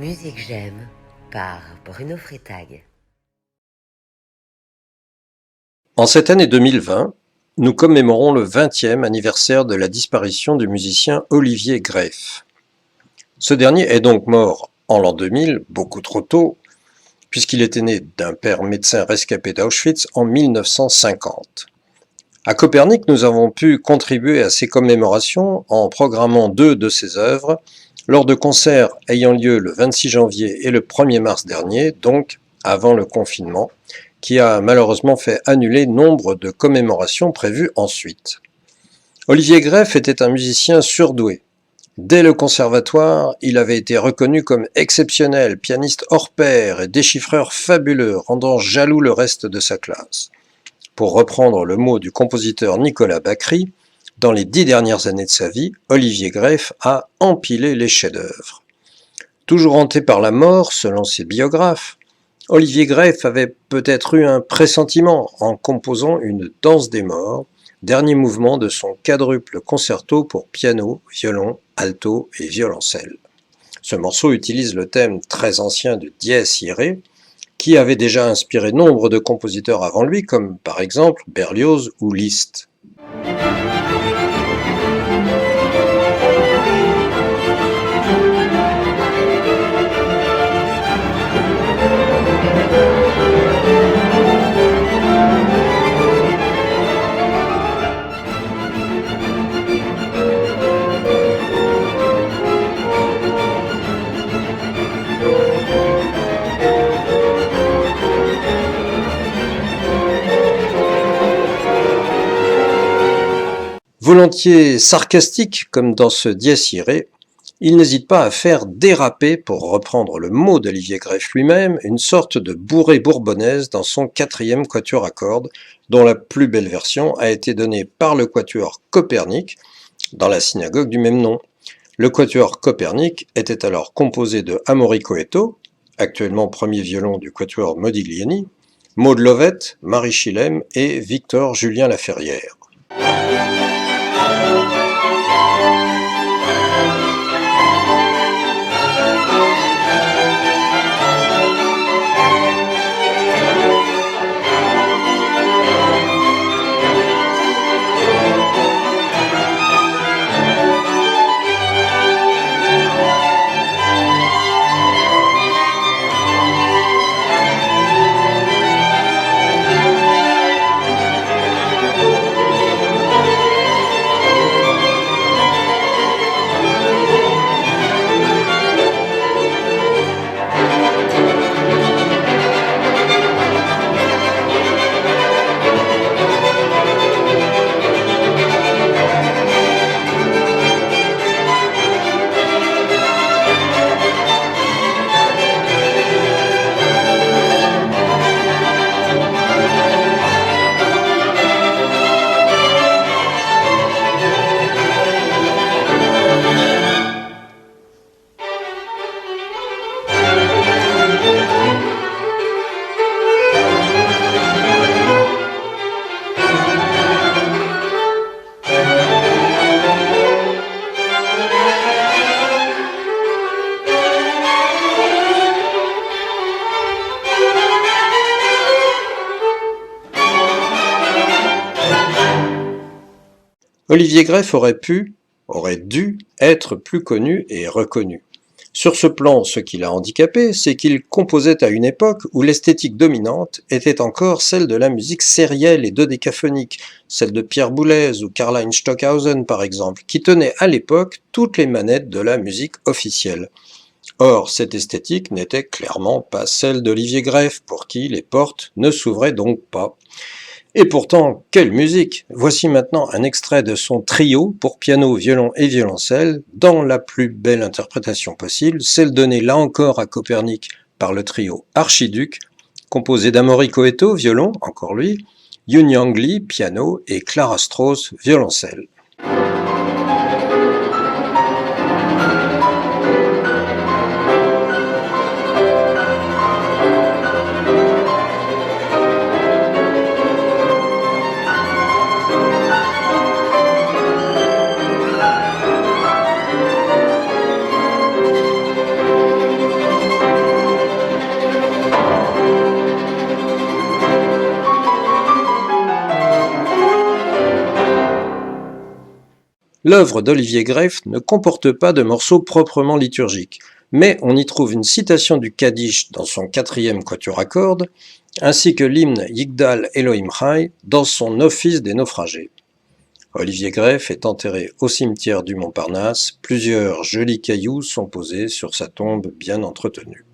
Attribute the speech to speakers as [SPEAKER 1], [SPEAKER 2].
[SPEAKER 1] Musique J'aime par Bruno Freitag.
[SPEAKER 2] En cette année 2020, nous commémorons le 20e anniversaire de la disparition du musicien Olivier Greff. Ce dernier est donc mort en l'an 2000, beaucoup trop tôt, puisqu'il était né d'un père médecin rescapé d'Auschwitz en 1950. À Copernic, nous avons pu contribuer à ces commémorations en programmant 2 de ses œuvres lors de concerts ayant lieu le 26 janvier et le 1er mars dernier, donc avant le confinement, qui a malheureusement fait annuler nombre de commémorations prévues ensuite. Olivier Greff était un musicien surdoué. Dès le conservatoire, il avait été reconnu comme exceptionnel, pianiste hors pair et déchiffreur fabuleux, rendant jaloux le reste de sa classe. Pour reprendre le mot du compositeur Nicolas Bacri, dans les 10 dernières années de sa vie, Olivier Greff a empilé les chefs-d'œuvre. Toujours hanté par la mort, selon ses biographes, Olivier Greff avait peut-être eu un pressentiment en composant une danse des morts, dernier mouvement de son quadruple concerto pour piano, violon, alto et violoncelle. Ce morceau utilise le thème très ancien de Dies Irae, qui avait déjà inspiré nombre de compositeurs avant lui, comme par exemple Berlioz ou Liszt. Volontiers sarcastique comme dans ce Dies Irae, il n'hésite pas à faire déraper, pour reprendre le mot d'Olivier Greff lui-même, une sorte de bourrée bourbonnaise dans son 4e quatuor à cordes, dont la plus belle version a été donnée par le quatuor Copernic dans la synagogue du même nom. Le quatuor Copernic était alors composé de Amaury Coetto, actuellement premier violon du quatuor Modigliani, Maud Lovette, Marie Chilem et Victor Julien Laferrière. Olivier Greff aurait dû être plus connu et reconnu. Sur ce plan, ce qui l'a handicapé, c'est qu'il composait à une époque où l'esthétique dominante était encore celle de la musique sérielle et dodécaphonique, celle de Pierre Boulez ou Karlheinz Stockhausen par exemple, qui tenaient à l'époque toutes les manettes de la musique officielle. Or, cette esthétique n'était clairement pas celle d'Olivier Greff, pour qui les portes ne s'ouvraient donc pas. Et pourtant, quelle musique! Voici maintenant un extrait de son trio pour piano, violon et violoncelle, dans la plus belle interprétation possible, celle donnée là encore à Copernic par le trio Archiduc, composé d'Amaury Coetto, violon, encore lui, Yoon-Young Lee, piano, et Clara Strauss, violoncelle. L'œuvre d'Olivier Greff ne comporte pas de morceaux proprement liturgiques, mais on y trouve une citation du Kaddish dans son 4e quatuor à cordes, ainsi que l'hymne Yigdal Elohim Chai dans son Office des naufragés. Olivier Greff est enterré au cimetière du Montparnasse, plusieurs jolis cailloux sont posés sur sa tombe bien entretenue.